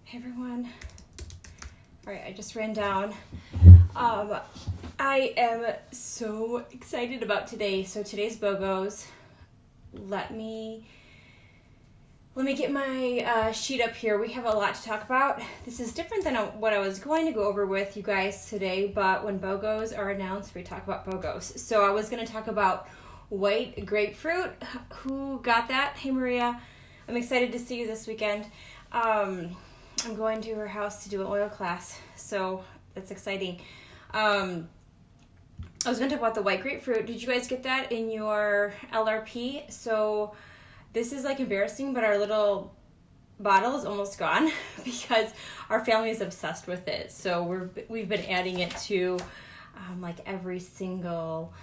Hey everyone. Alright, I just ran down. I am so excited about today. So today's BOGOS. Let me get my sheet up here. We have a lot to talk about. This is different than what I was going to go over with you guys today, but when BOGOS are announced, we talk about BOGOS. So I was going to talk about white grapefruit. Who got that? Hey Maria. I'm excited to see you this weekend. I'm going to her house to do an oil class, so that's exciting. I was going to talk about the white grapefruit. Did you guys get that in your LRP? So this is like embarrassing, but our little bottle is almost gone because our family is obsessed with it. So we've been adding it to like every single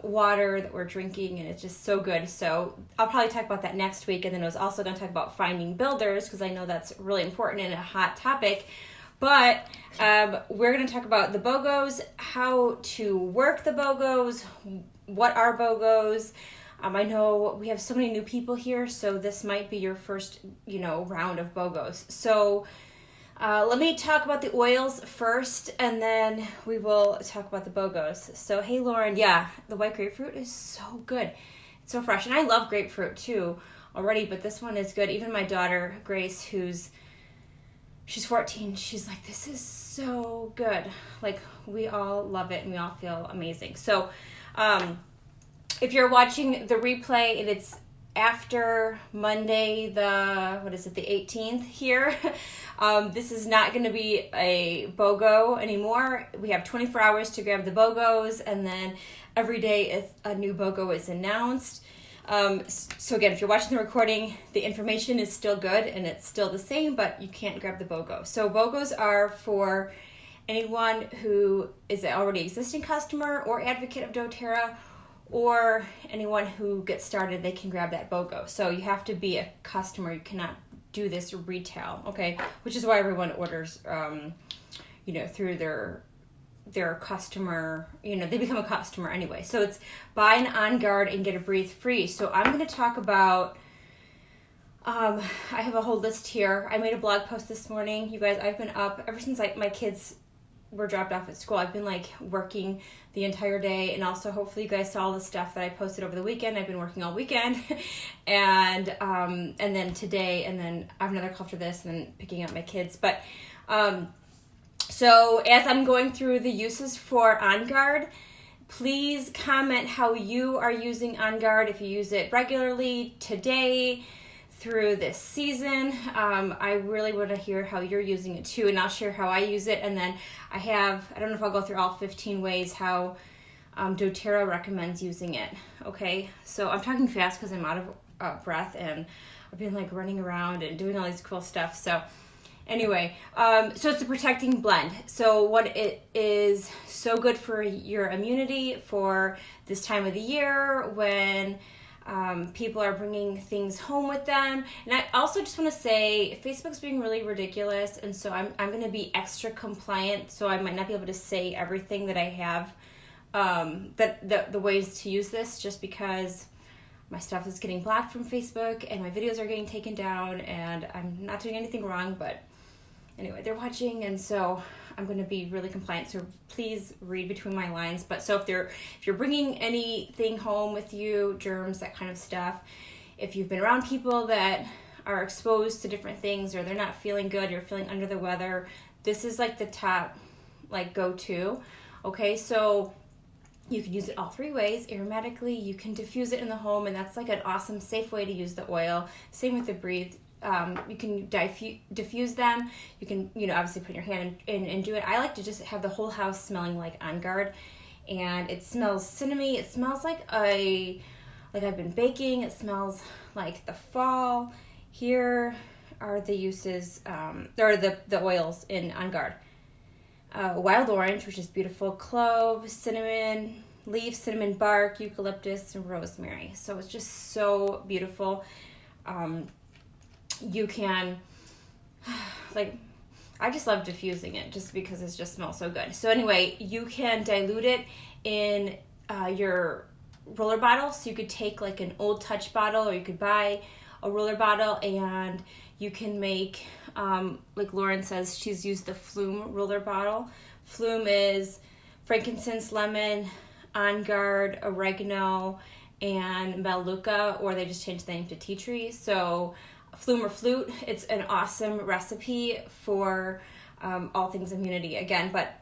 water that we're drinking, and it's just so good. So I'll probably talk about that next week, and then I was also going to talk about finding builders because I know that's really important and a hot topic. But we're going to talk about the BOGOS, how to work the BOGOS, what are BOGOS. I know we have so many new people here, so this might be your first, round of BOGOS. So let me talk about the oils first, and then we will talk about the BOGOS. So, hey, Lauren, yeah, the white grapefruit is so good. It's so fresh, and I love grapefruit too already, but this one is good. Even my daughter, Grace, she's 14, she's like, this is so good. Like, we all love it, and we all feel amazing. So, if you're watching the replay and it's after Monday, the 18th here, this is not going to be a BOGO anymore. We have 24 hours to grab the BOGOs, and then every day a new BOGO is announced. So again, if you're watching the recording, the information is still good and it's still the same, but you can't grab the BOGO. So BOGOs are for anyone who is an already existing customer or advocate of doTERRA, or anyone who gets started, they can grab that BOGO. So you have to be a customer. You cannot do this retail, okay? Which is why everyone orders, through their customer, they become a customer anyway. So it's buy an On Guard and get a breathe free. So I'm going to talk about, I have a whole list here. I made a blog post this morning. You guys, I've been up ever since my kids were dropped off at school. I've been working the entire day, and also hopefully you guys saw the stuff that I posted over the weekend. I've been working all weekend, and then today, and then I have another call after this, and then picking up my kids. But so as I'm going through the uses for On Guard, please comment how you are using On Guard, if you use it regularly today, through this season. I really want to hear how you're using it too, and I'll share how I use it. And then I don't know if I'll go through all 15 ways how doTERRA recommends using it. Okay, so I'm talking fast because I'm out of breath, and I've been running around and doing all these cool stuff. So anyway, so it's a protecting blend. So what it is so good for your immunity for this time of the year when people are bringing things home with them. And I also just want to say Facebook's being really ridiculous, and so I'm going to be extra compliant, so I might not be able to say everything that I have, the ways to use this, just because my stuff is getting blocked from Facebook and my videos are getting taken down, and I'm not doing anything wrong, but anyway, they're watching, and so I'm going to be really compliant, so please read between my lines. But so if you're bringing anything home with you, germs, that kind of stuff, if you've been around people that are exposed to different things, or they're not feeling good, you're feeling under the weather, this is the top go-to. Okay, so you can use it all three ways. Aromatically, you can diffuse it in the home, and that's an awesome, safe way to use the oil. Same with the breathe. You can diffuse them. You can, obviously put your hand in and do it. I like to just have the whole house smelling like On Guard, and it smells cinnamony. It smells like I've been baking. It smells like the fall. Here are the uses, or the oils in On Guard. Wild orange, which is beautiful. Clove, cinnamon leaf, cinnamon bark, eucalyptus, and rosemary. So it's just so beautiful. You can, I just love diffusing it just because it just smells so good. So anyway, you can dilute it in your roller bottle. So you could take an Old Touch bottle, or you could buy a roller bottle, and You can make, like Lauren says, she's used the Flume roller bottle. Flume is frankincense, lemon, On Guard, oregano, and Melaleuca, or they just changed the name to tea tree. So Flume or Flute, it's an awesome recipe for all things immunity again. But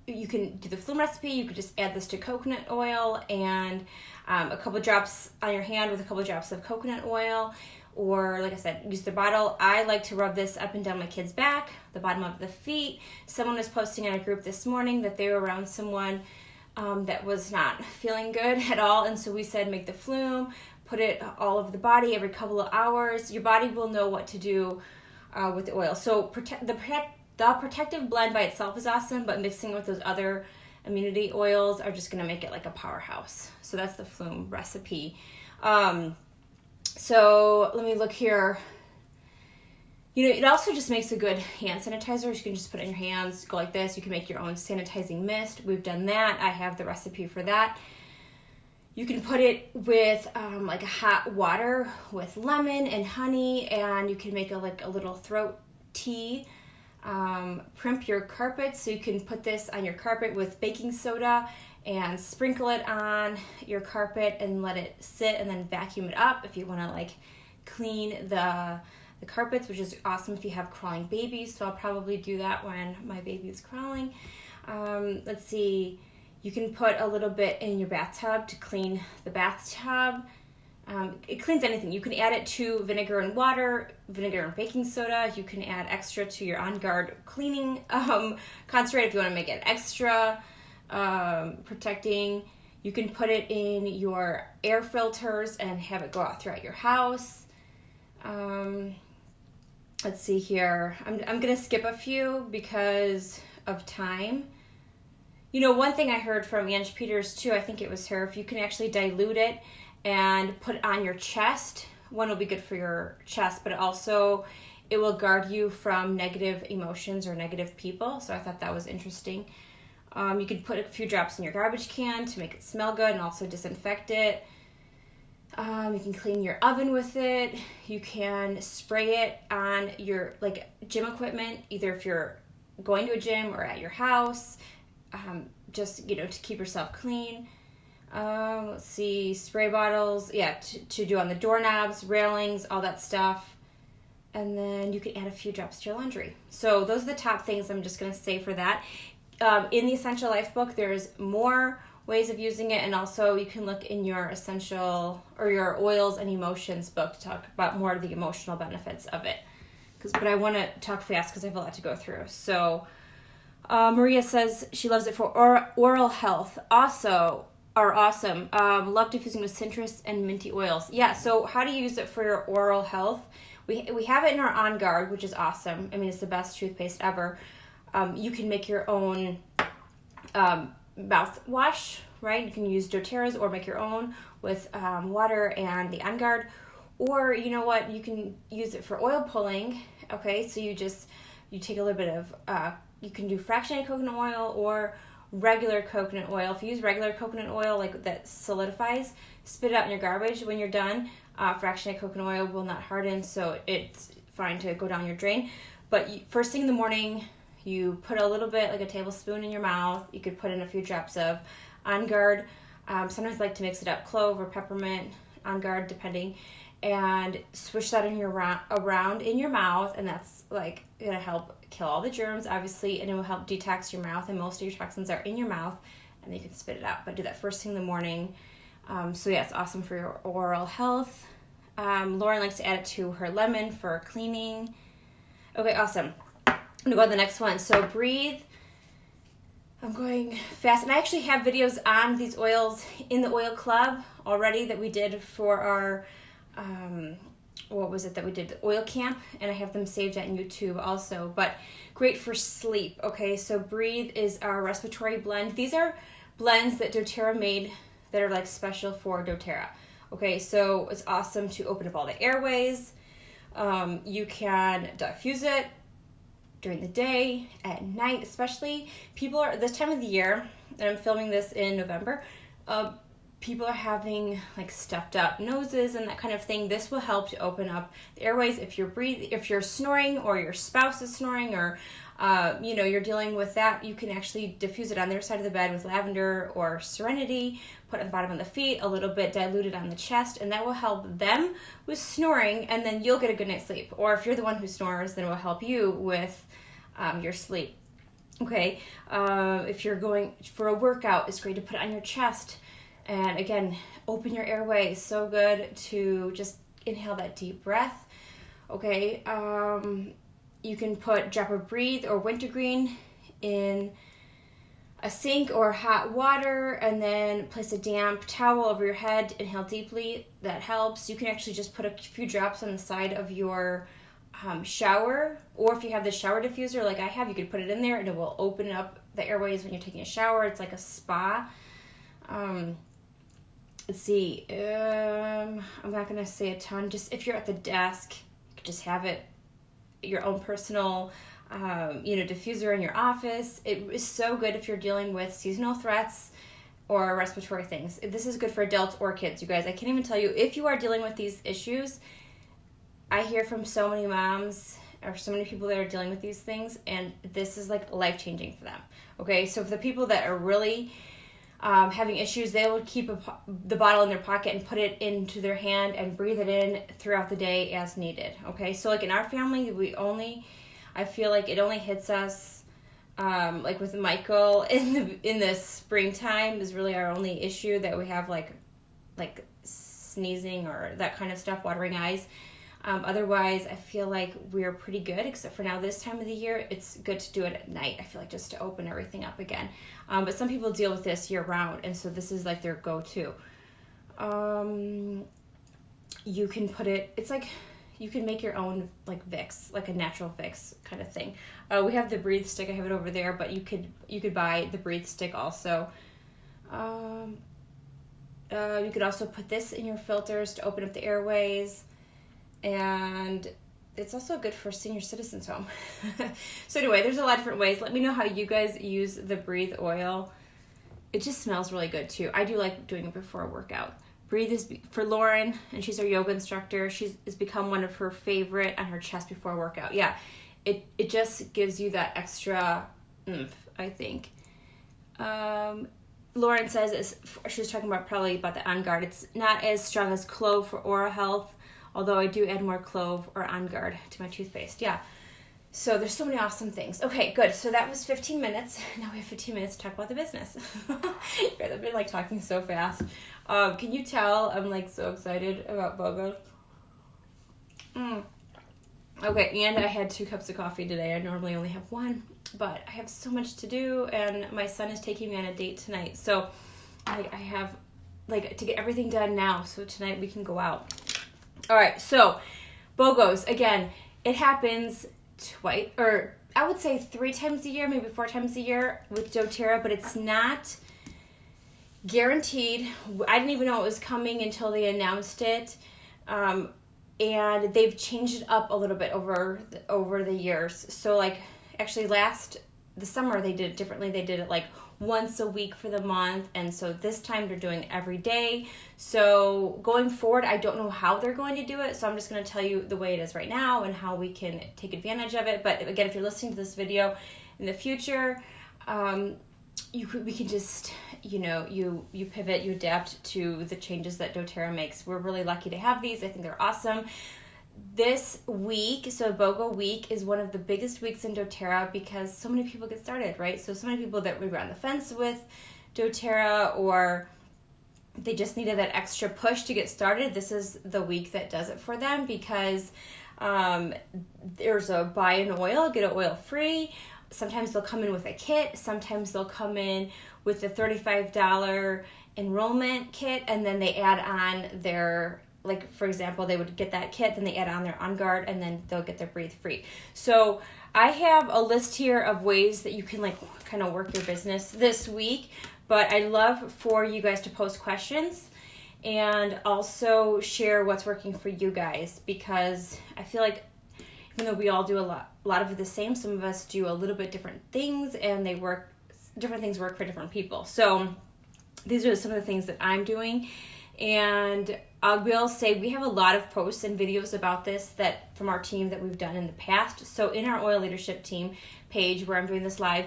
you can do the Flume recipe. You could just add this to coconut oil and a couple drops on your hand with a couple drops of coconut oil. Or, like I said, use the bottle. I like to rub this up and down my kid's back, the bottom of the feet. Someone was posting in a group this morning that they were around someone that was not feeling good at all. And so we said, make the Flume, put it all over the body every couple of hours. Your body will know what to do with the oil. So the protective blend by itself is awesome, but mixing with those other immunity oils are just going to make it like a powerhouse. So that's the Flume recipe. So let me look here. You know, it also just makes a good hand sanitizer. You can just put it in your hands, go like this. You can make your own sanitizing mist. We've done that. I have the recipe for that. You can put it with like a hot water with lemon and honey, and you can make a little throat tea. Primp your carpet, so you can put this on your carpet with baking soda and sprinkle it on your carpet and let it sit, and then vacuum it up if you want to like clean the carpets, which is awesome if you have crawling babies. So I'll probably do that when my baby's crawling. Let's see, you can put a little bit in your bathtub to clean the bathtub. It cleans anything. You can add it to vinegar and water, vinegar and baking soda. You can add extra to your On Guard cleaning concentrate if you want to make it extra protecting. You can put it in your air filters and have it go out throughout your house. Let's see here. I'm going to skip a few because of time. You know, one thing I heard from Ange Peters too, I think it was her, if you can actually dilute it and put it on your chest, one will be good for your chest, but it will guard you from negative emotions or negative people. So I thought that was interesting. You can put a few drops in your garbage can to make it smell good and also disinfect it. You can clean your oven with it. You can spray it on your like gym equipment, either if you're going to a gym or at your house, just, you know, to keep yourself clean. Let's see, spray bottles, to do on the doorknobs, railings, all that stuff. And then you can add a few drops to your laundry. So those are the top things I'm just going to say for that. In the Essential Life book, there's more ways of using it, and also you can look in your essential or your oils and emotions book to talk about more of the emotional benefits of it. But I want to talk fast because I have a lot to go through. So Maria says she loves it for oral health. Also, are awesome. Love diffusing with citrus and minty oils. Yeah, so how do you use it for your oral health? We have it in our On Guard, which is awesome. I mean, it's the best toothpaste ever. You can make your own mouthwash, right? You can use doTERRA's or make your own with water and the On Guard. Or, you know what, you can use it for oil pulling. Okay, so you take a little bit of, you can do fractionated coconut oil or regular coconut oil. If you use regular coconut oil, like that solidifies, spit it out in your garbage when you're done. Fractionated coconut oil will not harden, so it's fine to go down your drain. But first thing in the morning, you put a little bit, like a tablespoon in your mouth. You could put in a few drops of On Guard. Sometimes I like to mix it up, clove or peppermint, On Guard, depending. And swish that around in your mouth, and that's like gonna help kill all the germs, obviously, and it will help detox your mouth, and most of your toxins are in your mouth, and then you can spit it out. But do that first thing in the morning. So yeah, it's awesome for your oral health. Lauren likes to add it to her lemon for cleaning. Okay, awesome. I'm gonna go to the next one. So breathe. I'm going fast, and I actually have videos on these oils in the oil club already that we did for our what was it that we did, the oil camp, and I have them saved on YouTube also. But great for sleep. Okay, so breathe is our respiratory blend. These are blends that doTERRA made that are like special for doTERRA. Okay, so it's awesome to open up all the airways. You can diffuse it during the day, at night, especially. People are, this time of the year, and I'm filming this in November, people are having like stuffed up noses and that kind of thing, this will help to open up the airways. If you're snoring, or your spouse is snoring, or you're dealing with that, you can actually diffuse it on their side of the bed with lavender or Serenity, put it on the bottom of the feet, a little bit diluted on the chest, and that will help them with snoring, and then you'll get a good night's sleep. Or if you're the one who snores, then it will help you with your sleep. Okay, if you're going for a workout, it's great to put it on your chest. And again, open your airway. So good to just inhale that deep breath. Okay, you can drop a Breathe or wintergreen in a sink or hot water, and then place a damp towel over your head. Inhale deeply. That helps. You can actually just put a few drops on the side of your shower, or if you have the shower diffuser like I have, you could put it in there and it will open up the airways when you're taking a shower. It's like a spa. Let's see, I'm not going to say a ton. Just if you're at the desk, you could just have it, your own personal, diffuser in your office. It is so good if you're dealing with seasonal threats or respiratory things. This is good for adults or kids, you guys. I can't even tell you, if you are dealing with these issues, I hear from so many moms or so many people that are dealing with these things, and this is like life-changing for them. Okay, so for the people that are really having issues, they will keep the bottle in their pocket and put it into their hand and breathe it in throughout the day as needed. Okay, so like in our family, I feel like it only hits us, like with Michael in the springtime is really our only issue that we have, like sneezing or that kind of stuff, watering eyes. Otherwise, I feel like we're pretty good, except for now this time of the year, it's good to do it at night. I feel like just to open everything up again. But some people deal with this year round, and so this is like their go-to. You can put it, it's like, you can make your own like Vicks, like a natural Vicks kind of thing. We have the Breathe stick, I have it over there, but you could buy the Breathe stick also. You could also put this in your filters to open up the airways. And it's also good for senior citizens home. So anyway, there's a lot of different ways. Let me know how you guys use the Breathe oil. It just smells really good too. I do like doing it before a workout. Breathe is for Lauren, and she's our yoga instructor. It's become one of her favorite on her chest before a workout. Yeah, it just gives you that extra oomph, I think. Lauren says, she was talking about probably about the On Guard. It's not as strong as Clove for oral health, although I do add more Clove or On Guard to my toothpaste. Yeah. So there's so many awesome things. Okay, good. So that was 15 minutes. Now we have 15 minutes to talk about the business. I've been like talking so fast. Can you tell I'm like so excited about BOGOS? Okay, and I had 2 cups of coffee today. I normally only have 1, but I have so much to do, and my son is taking me on a date tonight. So I have like to get everything done now, so tonight we can go out. All right, so BOGOS, again, it happens twice, or I would say 3 times a year, maybe 4 times a year with doTERRA, but it's not guaranteed. I didn't even know it was coming until they announced it, and they've changed it up a little bit over the years. So like actually the summer they did it differently. They did it like once a week for the month, and so this time they're doing it every day. So going forward, I don't know how they're going to do it, so I'm just going to tell you the way it is right now and how we can take advantage of it. But again, if you're listening to this video in the future, we can just, you pivot, you adapt to the changes that doTERRA makes. We're really lucky to have these. I think they're awesome. This week, so BOGO week, is one of the biggest weeks in doTERRA because so many people get started, right? So many people that maybe are on the fence with doTERRA, or they just needed that extra push to get started. This is the week that does it for them because there's a buy an oil, get an oil free. Sometimes they'll come in with a kit. Sometimes they'll come in with the $35 enrollment kit, and then they add on their, like, for example, they would get that kit, then they add on their On Guard, and then they'll get their Breathe free. So I have a list here of ways that you can like kind of work your business this week, but I'd love for you guys to post questions and also share what's working for you guys, because I feel like even though we all do a lot of the same, some of us do a little bit different things, and different things work for different people. So these are some of the things that I'm doing. And I will say we have a lot of posts and videos about this that from our team that we've done in the past. So in our oil leadership team page where I'm doing this live,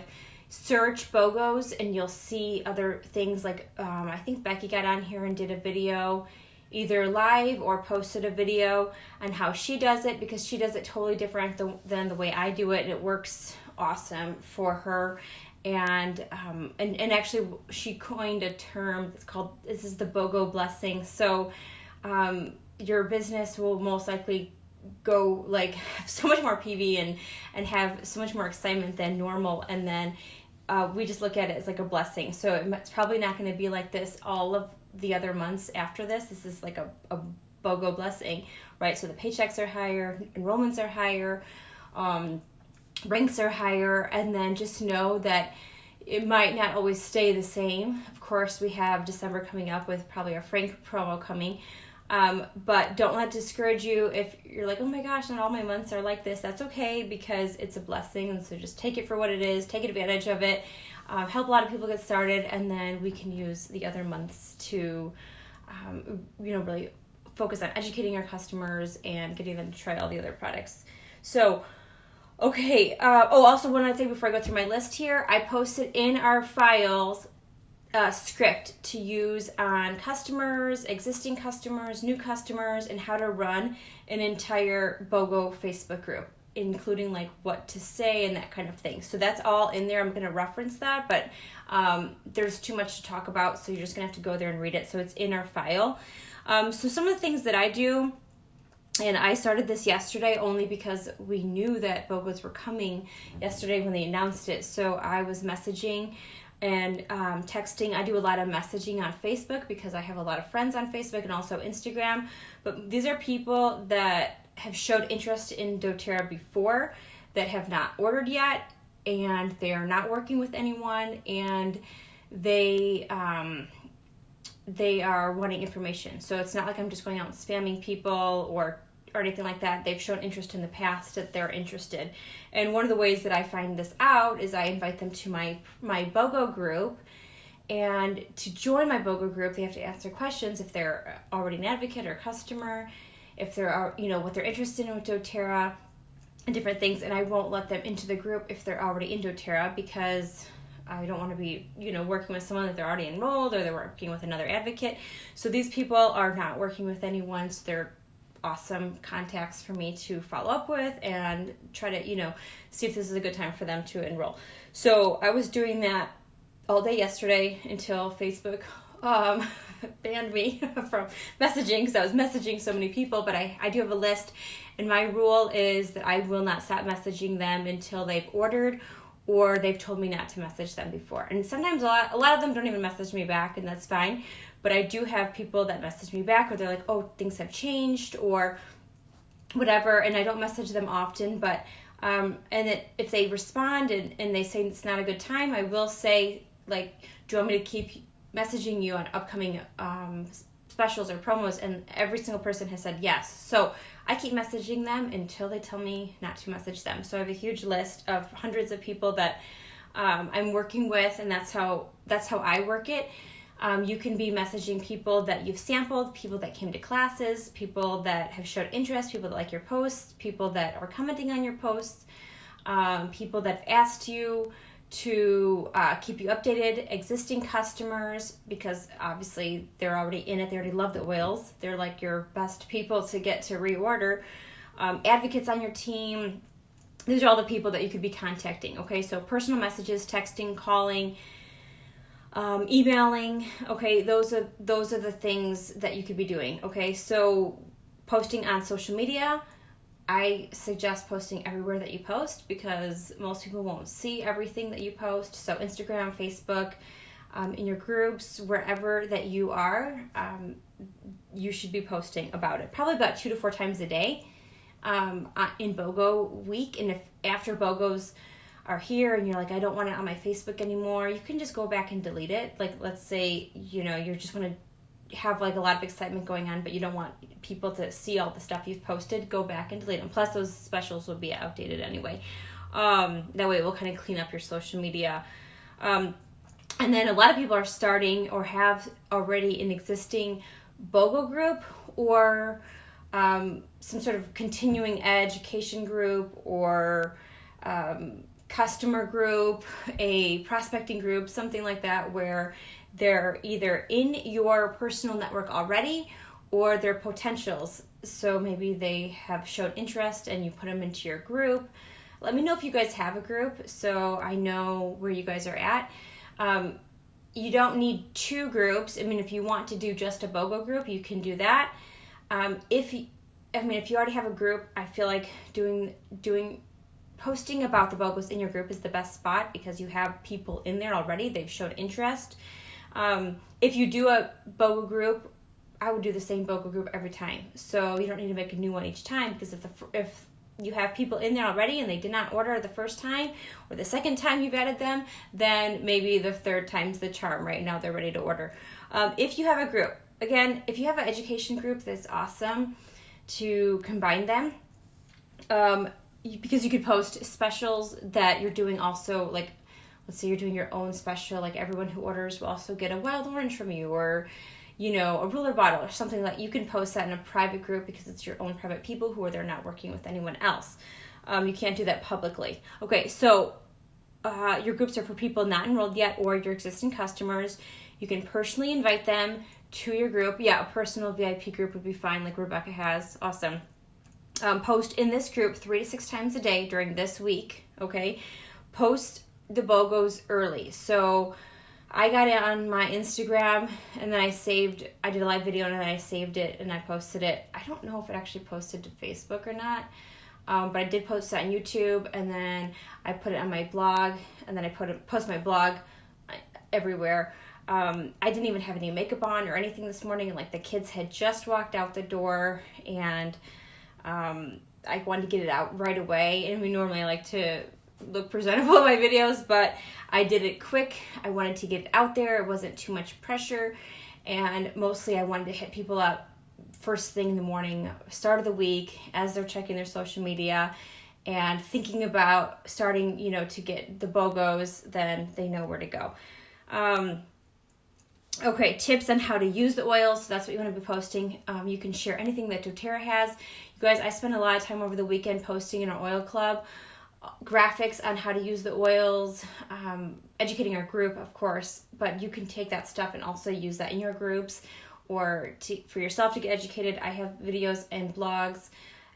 search BOGOS and you'll see other things like I think Becky got on here and did a video either live or posted a video on how she does it, because she does it totally different than the way I do it, and it works awesome for her. And actually she coined a term that's called, this is the BOGO blessing. So your business will most likely go like have so much more PV and have so much more excitement than normal, and then we just look at it as like a blessing. So it's probably not going to be like this all of the other months after this. This is like a BOGO blessing, right? So the paychecks are higher, enrollments are higher, ranks are higher, and then just know that it might not always stay the same. Of course, we have December coming up with probably our Frank promo coming, but don't let it discourage you if you're like, oh my gosh, not all my months are like this. That's okay, because it's a blessing, and so just take it for what it is, take advantage of it, help a lot of people get started, and then we can use the other months to really focus on educating our customers and getting them to try all the other products. So okay, also one other thing before I go through my list here, I posted in our files script to use on customers, existing customers, new customers, and how to run an entire BOGO Facebook group, including like what to say and that kind of thing. So that's all in there. I'm going to reference that, but there's too much to talk about, so you're just going to have to go there and read it. So it's in our file. So some of the things that I do, and I started this yesterday only because we knew that BOGOs were coming yesterday when they announced it. So I was messaging and texting. I do a lot of messaging on Facebook because I have a lot of friends on Facebook and also Instagram. But these are people that have showed interest in doTERRA before, that have not ordered yet, and they are not working with anyone, and they are wanting information. So it's not like I'm just going out and spamming people or anything like that. They've shown interest in the past that they're interested. And one of the ways that I find this out is I invite them to my BOGO group. And to join my BOGO group, they have to answer questions if they're already an advocate or customer, if they're, what they're interested in with doTERRA and different things. And I won't let them into the group if they're already in doTERRA, because I don't want to be, working with someone that they're already enrolled or they're working with another advocate. So these people are not working with anyone, so they're awesome contacts for me to follow up with and try to, see if this is a good time for them to enroll. So I was doing that all day yesterday until Facebook banned me from messaging, because I was messaging so many people. But I do have a list, and my rule is that I will not stop messaging them until they've ordered or they've told me not to message them before. And sometimes a lot of them don't even message me back, and that's fine. But I do have people that message me back, or they're like, oh, things have changed or whatever, and I don't message them often. But if they respond and they say it's not a good time, I will say, like, do you want me to keep messaging you on upcoming specials or promos? And every single person has said yes. So I keep messaging them until they tell me not to message them. So I have a huge list of hundreds of people that I'm working with, and that's how I work it. You can be messaging people that you've sampled, people that came to classes, people that have showed interest, people that like your posts, people that are commenting on your posts, people that have asked you to keep you updated, existing customers, because obviously they're already in it, they already love the oils, they're like your best people to get to reorder, advocates on your team. These are all the people that you could be contacting. Okay, so personal messages, texting, calling, emailing. Okay, those are the things that you could be doing. Okay, so posting on social media, I suggest posting everywhere that you post, because most people won't see everything that you post. So Instagram, Facebook, in your groups, wherever that you are, you should be posting about it. Probably about 2 to 4 times a day in BOGO week. And if after BOGOs are here and you're like, I don't want it on my Facebook anymore, you can just go back and delete it. Like, let's say, you just want to have like a lot of excitement going on, but you don't want people to see all the stuff you've posted, go back and delete them. Plus those specials will be outdated anyway. That way it will kind of clean up your social media. And then a lot of people are starting or have already an existing BOGO group or some sort of continuing education group or customer group, a prospecting group, something like that, where they're either in your personal network already or they're potentials. So maybe they have shown interest and you put them into your group. Let me know if you guys have a group so I know where you guys are at. You don't need 2 groups. I mean, if you want to do just a BOGO group, you can do that. If you already have a group, I feel like posting about the BOGOs in your group is the best spot because you have people in there already. They've shown interest. If you do a BOGO group, I would do the same BOGO group every time. So you don't need to make a new one each time because if you have people in there already and they did not order the first time or the second time you've added them, then maybe the third time's the charm. Right now they're ready to order. If you have a group, again, if you have an education group, that's awesome to combine them. Because you could post specials that you're doing also, like, let's say you're doing your own special, like everyone who orders will also get a wild orange from you or, a ruler bottle or something like that. You can post that in a private group because it's your own private people who are there not working with anyone else. You can't do that publicly. Okay, so your groups are for people not enrolled yet or your existing customers. You can personally invite them to your group. Yeah, a personal VIP group would be fine, like Rebecca has. Awesome. Post in this group 3 to 6 times a day during this week, okay? Post the BOGOs early. So I got it on my Instagram and then I did a live video and then I saved it and I posted it. I don't know if it actually posted to Facebook or not, but I did post it on YouTube and then I put it on my blog and then I post my blog everywhere. I didn't even have any makeup on or anything this morning, and like the kids had just walked out the door and I wanted to get it out right away, and we normally like to look presentable in my videos, but I did it quick. I wanted to get it out there. It wasn't too much pressure, and mostly I wanted to hit people up first thing in the morning, start of the week, as they're checking their social media and thinking about starting, to get the BOGOs, then they know where to go. Okay, tips on how to use the oils. So that's what you want to be posting. You can share anything that doTERRA has. You guys, I spent a lot of time over the weekend posting in our oil club graphics on how to use the oils, educating our group, of course, but you can take that stuff and also use that in your groups or for yourself to get educated. I have videos and blogs.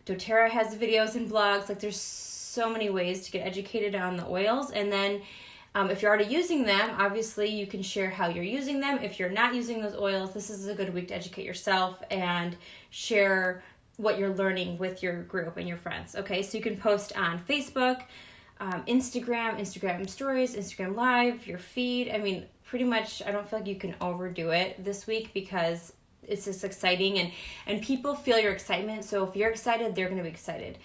doTERRA has videos and blogs. Like, there's so many ways to get educated on the oils. And then if you're already using them, obviously you can share how you're using them. If you're not using those oils, this is a good week to educate yourself and share what you're learning with your group and your friends. Okay, so you can post on Facebook, Instagram stories, Instagram Live, your feed. I mean, pretty much, I don't feel like you can overdo it this week because it's just exciting and people feel your excitement. So if you're excited, they're going to be excited.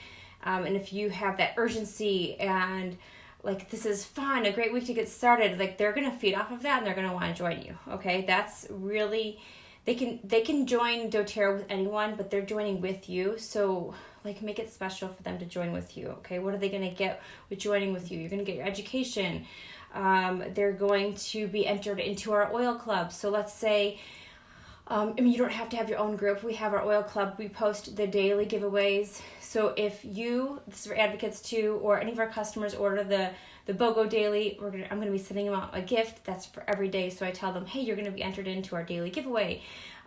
And if you have that urgency and like, this is fun, a great week to get started, like, they're going to feed off of that and they're going to want to join you. Okay, that's really, they can join doTERRA with anyone, but they're joining with you. So like, make it special for them to join with you. Okay, what are they going to get with joining with you? You're going to get your education. They're going to be entered into our oil club. So let's say, you don't have to have your own group. We have our oil club. We post the daily giveaways. So if this is for advocates too, or any of our customers order the BOGO daily, I'm going to be sending them out a gift that's for every day. So I tell them, hey, you're going to be entered into our daily giveaway.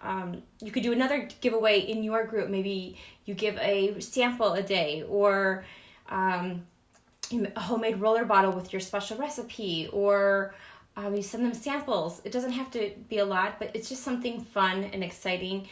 You could do another giveaway in your group. Maybe you give a sample a day, or a homemade roller bottle with your special recipe, or you send them samples. It doesn't have to be a lot, but it's just something fun and exciting.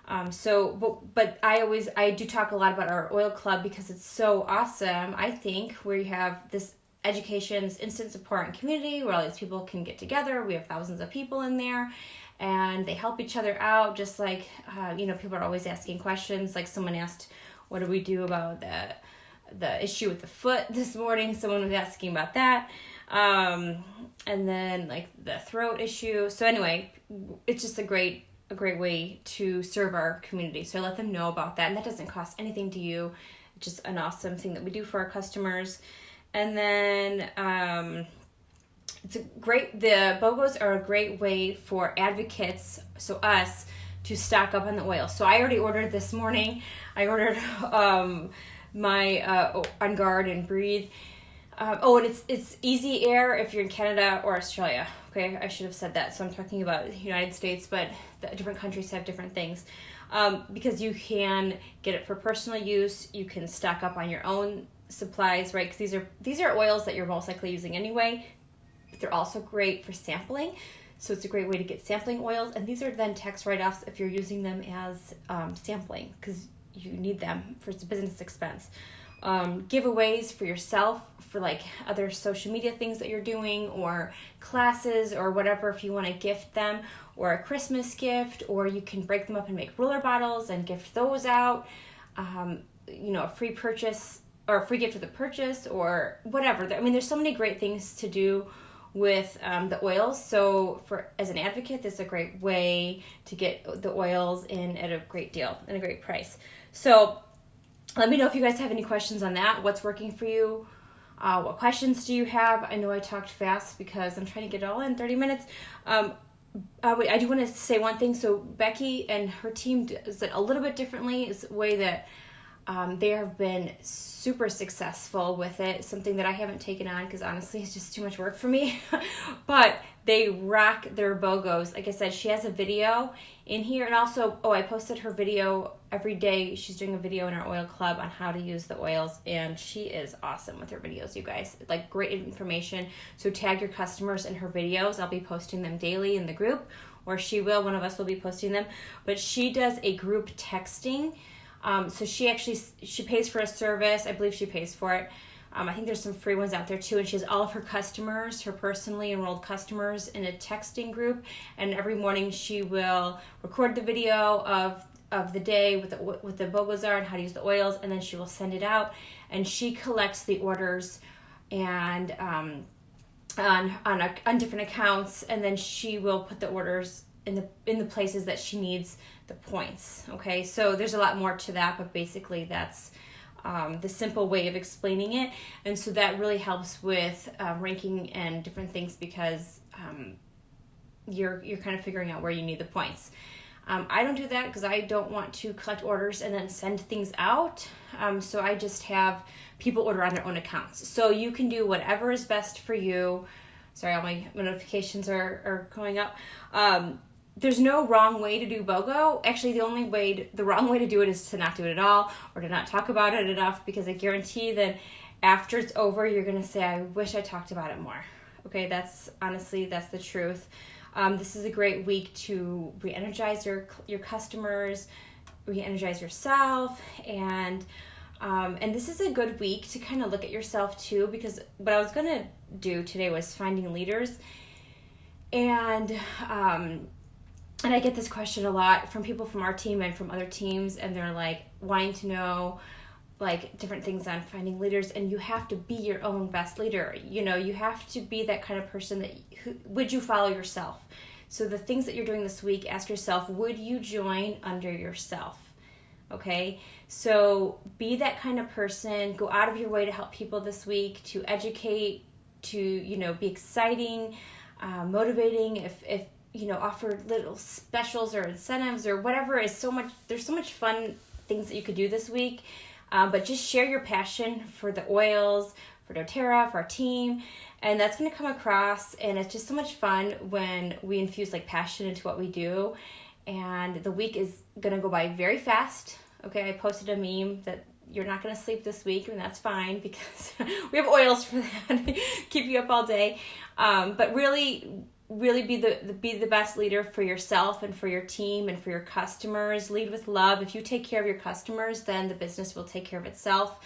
But I do talk a lot about our oil club because it's so awesome, I think, where you have this education, this instant support and community where all these people can get together. We have thousands of people in there and they help each other out. Just like, people are always asking questions. Like, someone asked, what do we do about the issue with the foot this morning? Someone was asking about that. And then like the throat issue. So anyway, it's just a great way to serve our community. So I let them know about that, and that doesn't cost anything to you. It's just an awesome thing that we do for our customers. And then the BOGOs are a great way for advocates, so us, to stock up on the oil. So I already ordered this morning. I ordered my On Guard and Breathe. And it's Easy Air if you're in Canada or Australia. Okay, I should have said that. So I'm talking about the United States, but the different countries have different things. Because you can get it for personal use. You can stock up on your own supplies, right? Because these are oils that you're most likely using anyway. But they're also great for sampling. So it's a great way to get sampling oils. And these are then tax write-offs if you're using them as sampling, because you need them for it's a business expense. Giveaways for yourself, for like other social media things that you're doing, or classes, or whatever, if you want to gift them, or a Christmas gift, or you can break them up and make roller bottles and gift those out. A free purchase or a free gift with a purchase, or whatever. I mean, there's so many great things to do with the oils. So as an advocate, this is a great way to get the oils in at a great deal and a great price. So let me know if you guys have any questions on that. What's working for you? What questions do you have? I know I talked fast because I'm trying to get it all in 30 minutes. I do want to say one thing. So Becky and her team does it a little bit differently. It's a way that they have been super successful with it. Something that I haven't taken on because honestly it's just too much work for me. But they rock their BOGOs. Like I said, she has a video in here, and also I posted her video every day. She's doing a video in our oil club on how to use the oils, and she is awesome with her videos, you guys. Like, great information. So tag your customers in her videos. I'll be posting them daily in the group, or one of us will be posting them. But she does a group texting. So she pays for a service. I believe she pays for it. I think there's some free ones out there too, and she has all of her customers, her personally enrolled customers, in a texting group, and every morning she will record the video of the day with the BOGOs and how to use the oils, and then she will send it out, and she collects the orders and on different accounts, and then she will put the orders in the places that she needs the points. Okay, so there's a lot more to that, but basically that's the simple way of explaining it. And so that really helps with ranking and different things, because you're kind of figuring out where you need the points. I don't do that because I don't want to collect orders and then send things out. So I just have people order on their own accounts. So you can do whatever is best for you. Sorry, all my notifications are going up. There's no wrong way to do BOGO. Actually, the wrong way to do it is to not do it at all, or to not talk about it enough, because I guarantee that after it's over, you're going to say, I wish I talked about it more. Okay, that's the truth. This is a great week to re-energize your customers, re-energize yourself, and this is a good week to kind of look at yourself too, because what I was going to do today was finding leaders, and I get this question a lot from people from our team and from other teams, and they're like wanting to know like different things on finding leaders, and you have to be your own best leader. You have to be that kind of person would you follow yourself? So the things that you're doing this week, ask yourself, would you join under yourself? Okay, so be that kind of person. Go out of your way to help people this week, to educate, to be exciting, motivating. If offer little specials or incentives or whatever is there's so much fun things that you could do this week. But just share your passion for the oils, for doTERRA, for our team, and that's going to come across, and it's just so much fun when we infuse like passion into what we do, and the week is going to go by very fast. Okay, I posted a meme that you're not going to sleep this week, and that's fine because we have oils for that, keep you up all day, but really be the best leader for yourself and for your team and for your customers. Lead with love. If you take care of your customers, then the business will take care of itself.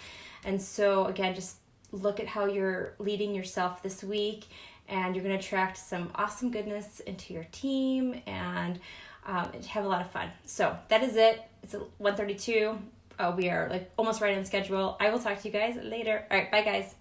And so again, just look at how you're leading yourself this week, and you're going to attract some awesome goodness into your team and have a lot of fun. So that is it. It's 1:32. We are like almost right on schedule. I will talk to you guys later. All right, bye guys.